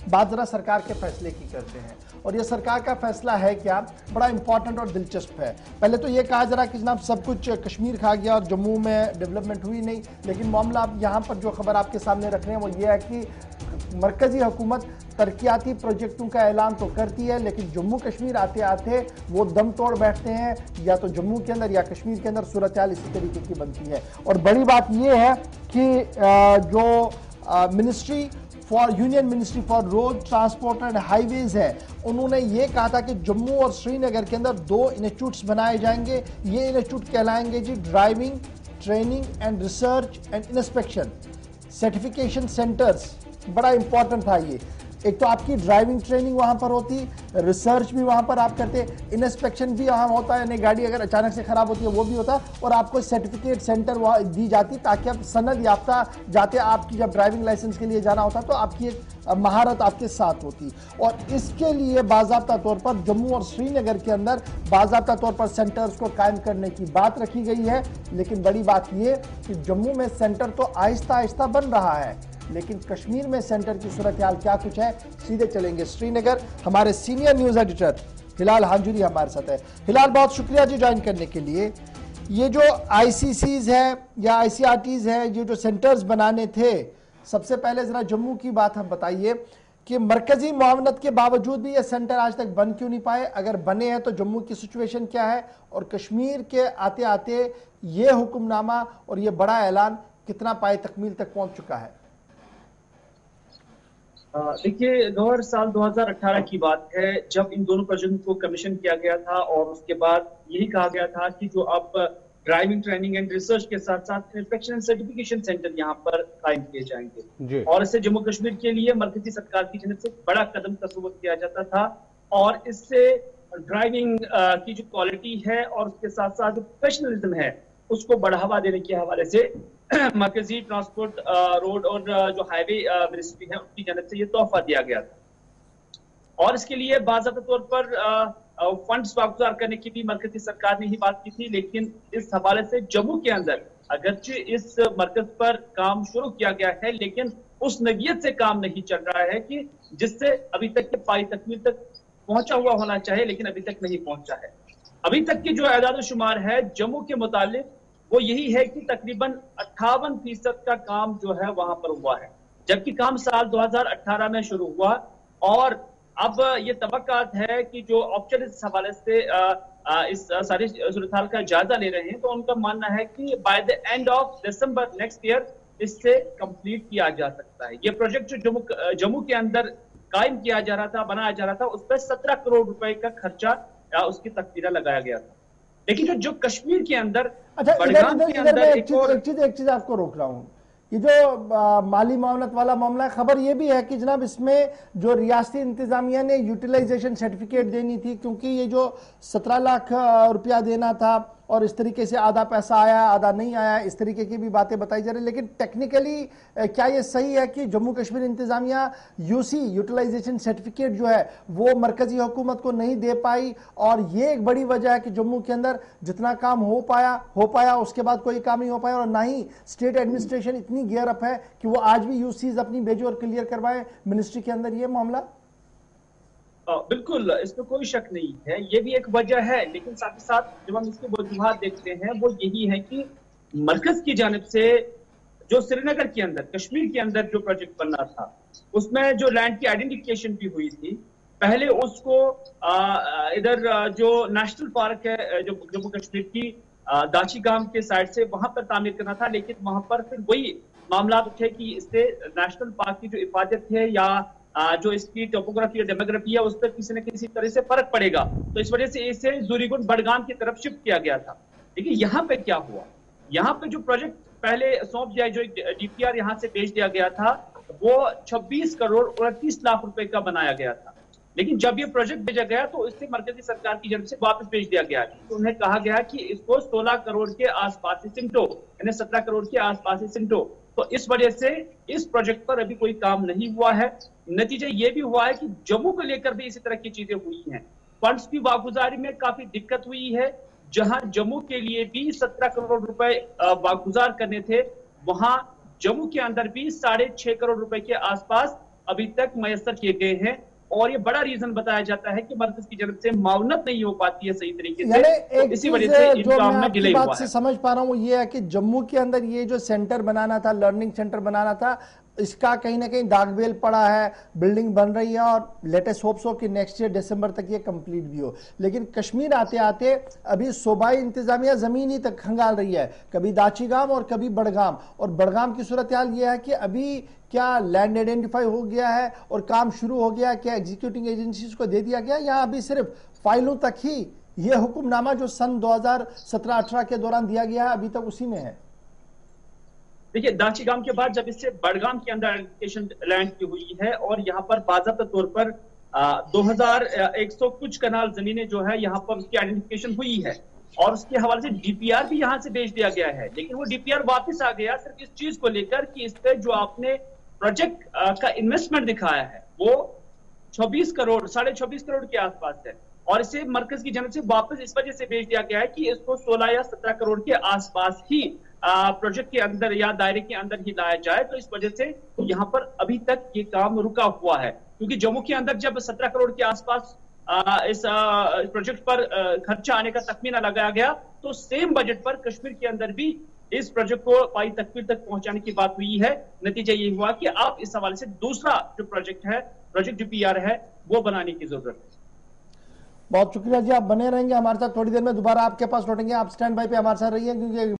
बात जरा सरकार के फैसले की करते हैं। और ये सरकार का फैसला है क्या, बड़ा इंपॉर्टेंट और दिलचस्प है। पहले तो ये कहा जरा कि जनाब सब कुछ कश्मीर खा गया और जम्मू में डेवलपमेंट हुई नहीं, लेकिन मामला अब यहाँ पर जो खबर आपके सामने रख रहे हैं वो ये है कि मरकजी हुकूमत तरक्याती प्रोजेक्टों का ऐलान तो करती है, लेकिन जम्मू कश्मीर आते आते वो दम तोड़ बैठते हैं, या तो जम्मू के अंदर या कश्मीर के अंदर सूरत हाल इसी तरीके की बनती है। और बड़ी बात ये है कि जो ministry union ministry for road transport and highways है, उन्होंने ये कहा था कि जम्मू और श्रीनगर के अंदर 2 इंस्टीट्यूट्स बनाए जाएंगे। ये इंस्टीट्यूट कहलाएंगे जी driving training and research and inspection certification centres. बड़ा इंपॉर्टेंट था ये। एक तो आपकी ड्राइविंग ट्रेनिंग वहां पर होती, रिसर्च भी वहां पर आप करते, इंस्पेक्शन भी वहां होता है, यानी गाड़ी अगर अचानक से खराब होती है वो भी होता, और आपको सर्टिफिकेट सेंटर वहां दी जाती ताकि आप सनद याफ्ता जाते, आपकी जब ड्राइविंग लाइसेंस के लिए जाना होता तो आपकी एक महारत आपके साथ होती। और इसके लिए बाज़ाब्ता तौर पर जम्मू और श्रीनगर के अंदर बाज़ाब्ता तौर पर सेंटर्स को कायम करने की बात रखी गई है। लेकिन बड़ी बात यह कि जम्मू में सेंटर तो आहिस्ता आहिस्ता बन रहा है, लेकिन कश्मीर में सेंटर की सूरत हाल क्या कुछ है, सीधे चलेंगे श्रीनगर। हमारे सीनियर न्यूज एडिटर हिलाल हांजुरी हमारे साथ है। हिलाल, बहुत शुक्रिया जी ज्वाइन करने के लिए। ये जो आईसीसीज है या आईसीआरटीज है, ये जो सेंटर्स बनाने थे, सबसे पहले जरा जम्मू की बात हम बताइए कि मरकजी मुआवनत के बावजूद भी ये सेंटर आज तक बन क्यों नहीं पाए? अगर बने हैं तो जम्मू की सिचुएशन क्या है, और कश्मीर के आते आते ये हुक्मनामा और ये बड़ा ऐलान कितना पाए तकमील तक पहुंच चुका है? देखिए, गौर साल 2018 की बात है जब इन दोनों प्रोजेक्ट को कमीशन किया गया था, और उसके बाद यही कहा गया था कि जो अब ड्राइविंग ट्रेनिंग एंड रिसर्च के साथ साथ इंस्पेक्शन एंड सर्टिफिकेशन सेंटर यहाँ पर कायम किए जाएंगे, और इससे जम्मू कश्मीर के लिए मरकजी सरकार की जानब से बड़ा कदम तस्वुर किया जाता था। और इससे ड्राइविंग की जो क्वालिटी है और उसके साथ साथ जो प्रोफेशनलिज्म है उसको बढ़ावा देने के हवाले से मरकजी ट्रांसपोर्ट रोड और जो हाईवे मिनिस्ट्री है उनकी जानब से ये तोहफा दिया गया था। और इसके लिए बाज़ाब्ता तौर पर फंड्स वागुजार करने की भी मरकजी सरकार ने ही बात की थी, लेकिन इस हवाले से जम्मू के अंदर अगरचे इस मरकज पर काम शुरू किया गया है, लेकिन उस नगियत से काम नहीं चल रहा है कि जिससे अभी तक के पाई तकमील तक पहुंचा हुआ होना चाहिए, लेकिन अभी तक नहीं पहुंचा है। अभी तक की जो एदाद शुमार है जम्मू के मुतालिक वो यही है कि तकरीबन 58% का काम जो है वहां पर हुआ है, जबकि काम साल 2018 में शुरू हुआ। और अब ये तवक्कात है कि जो ऑप्शन इस हवाले से इस सारी सूरत हाल का जायजा ले रहे हैं, तो उनका मानना है कि by the end of December next year इससे कंप्लीट किया जा सकता है। ये प्रोजेक्ट जो जम्मू के अंदर कायम किया जा रहा था, बनाया जा रहा था, उस पर 17 करोड़ रुपए का खर्चा उसकी तकदीरा लगाया गया था। लेकिन जो कश्मीर के अंदर, अच्छा, इधर एक चीज आपको रोक रहा हूं। ये जो माली मामलत वाला मामला है, खबर ये भी है कि जनाब इसमें जो रियासती इंतजामिया ने यूटिलाइजेशन सर्टिफिकेट देनी थी, क्योंकि ये जो 17 लाख रुपया देना था और इस तरीके से आधा पैसा आया आधा नहीं आया, इस तरीके की भी बातें बताई जा रही। लेकिन टेक्निकली क्या ये सही है कि जम्मू कश्मीर इंतजामिया यूसी यूटिलाइजेशन सर्टिफिकेट जो है वो मरकजी हुकूमत को नहीं दे पाई, और ये एक बड़ी वजह है कि जम्मू के अंदर जितना काम हो पाया उसके बाद कोई काम नहीं हो पाया, और ना ही स्टेट एडमिनिस्ट्रेशन इतनी गियर अप है कि वो आज भी यूसीज अपनी भेजो और क्लियर करवाए मिनिस्ट्री के अंदर? ये मामला बिल्कुल, इसमें कोई शक नहीं है, ये भी एक वजह है। लेकिन साथ ही साथ जब हम इसके वजूहात देखते हैं वो यही है कि मरकज की जानिब से जो श्रीनगर के अंदर, कश्मीर के अंदर जो प्रोजेक्ट बनना था, उसमें जो लैंड की आइडेंटिफिकेशन भी हुई थी, पहले उसको इधर जो नेशनल पार्क है जो जम्मू कश्मीर की दाची गांव के साइड से, वहां पर तामीर करना था। लेकिन वहां पर फिर वही मामला उठे कि इससे नेशनल पार्क की जो इफादत है या जो इसकी टोपोग्राफी और डेमोग्राफी है उस पर किसी न किसी तरह से फर्क पड़ेगा, तो इस वजह से इसे दूरीगुंड बडगाम की तरफ शिफ्ट किया गया था। लेकिन यहाँ पे क्या हुआ, यहाँ पे जो प्रोजेक्ट पहले सौंप दिया, जो डीपीआर यहाँ से भेज दिया गया था, वो 26 करोड़ 29 लाख रुपए का बनाया गया था। लेकिन जब ये प्रोजेक्ट भेजा गया तो इससे मरकजी सरकार की जानब से वापस भेज दिया गया, तो उन्हें कहा गया कि इसको 16 करोड़ के आसपास ही सिमटो, यानी 17 करोड़ के आसपास ही सिमटो। तो इस वजह से इस प्रोजेक्ट पर अभी कोई काम नहीं हुआ है। नतीजा ये भी हुआ है कि जम्मू को लेकर भी इसी तरह की चीजें हुई हैं। फंड्स की वागुजारी में काफी दिक्कत हुई है। जहां जम्मू के लिए भी 17 करोड़ रुपए वागुजार करने थे, वहां जम्मू के अंदर भी 6.5 करोड़ रुपए के आसपास अभी तक मैसर किए गए हैं। और ये बड़ा रीजन बताया जाता है कि मरकज की जानब से मावनत नहीं हो पाती है सही तरीके से, तो एक इसी चीज वजह से इन जो काम मैं में आपकी डिले बात हुआ से है। समझ पा रहा हूं वो ये है कि जम्मू के अंदर ये जो सेंटर बनाना था, लर्निंग सेंटर बनाना था, इसका कहीं ना कहीं दागबेल पड़ा है, बिल्डिंग बन रही है और लेटेस्ट होप्स हो कि नेक्स्ट ईयर दिसंबर तक ये कंप्लीट भी हो। लेकिन कश्मीर आते आते अभी सूबाई इंतजामिया जमीन ही तक खंगाल रही है, कभी दाचीगाम और कभी बड़गाम। और बड़गाम की सूरत हाल ये है कि अभी क्या लैंड आइडेंटिफाई हो गया है और काम शुरू हो गया, क्या एग्जीक्यूटिंग एजेंसीज को दे दिया गया, या अभी सिर्फ फाइलों तक ही ये हुक्मनामा जो सन 2017-18 के दौरान दिया गया है अभी तक उसी में है? देखिए, दाचीगाम के बाद जब इससे बड़गाम के अंदर आइडेंटिफिकेशन लैंड की हुई है और यहाँ पर बाज़ाब्ता तौर पर 2100 कुछ कनाल जमीनें जो है यहाँ पर उसकी आइडेंटिफिकेशन हुई है और उसके हवाले से डीपीआर भी यहाँ से भेज दिया गया है। लेकिन वो डीपीआर वापस आ गया सिर्फ इस चीज को लेकर कि इस पे जो आपने प्रोजेक्ट का इन्वेस्टमेंट दिखाया है वो 24 करोड़ 24.5 करोड़ के आसपास है और इसे मरकज की जानब से वापस इस वजह से भेज दिया गया है कि इसको 16 या 17 करोड़ के आसपास ही प्रोजेक्ट के अंदर या दायरे के अंदर ही लाया जाए। तो इस वजह से यहाँ पर अभी तक ये काम रुका हुआ है, क्योंकि जम्मू के अंदर जब 17 करोड़ के आसपास इस प्रोजेक्ट पर खर्चा आने का तखमीना लगाया गया, तो सेम बजट पर कश्मीर के अंदर भी इस प्रोजेक्ट को पाई तकमील तक पहुंचाने की बात हुई है। नतीजा ये हुआ कि आप इस हवाले से दूसरा जो प्रोजेक्ट है, प्रोजेक्ट डीपीआर है, वो बनाने की जरूरत है। बहुत शुक्रिया जी, आप बने रहेंगे हमारे साथ, थोड़ी देर में दोबारा आपके पास लौटेंगे, आप स्टैंड बाई पे हमारे साथ रहिए क्योंकि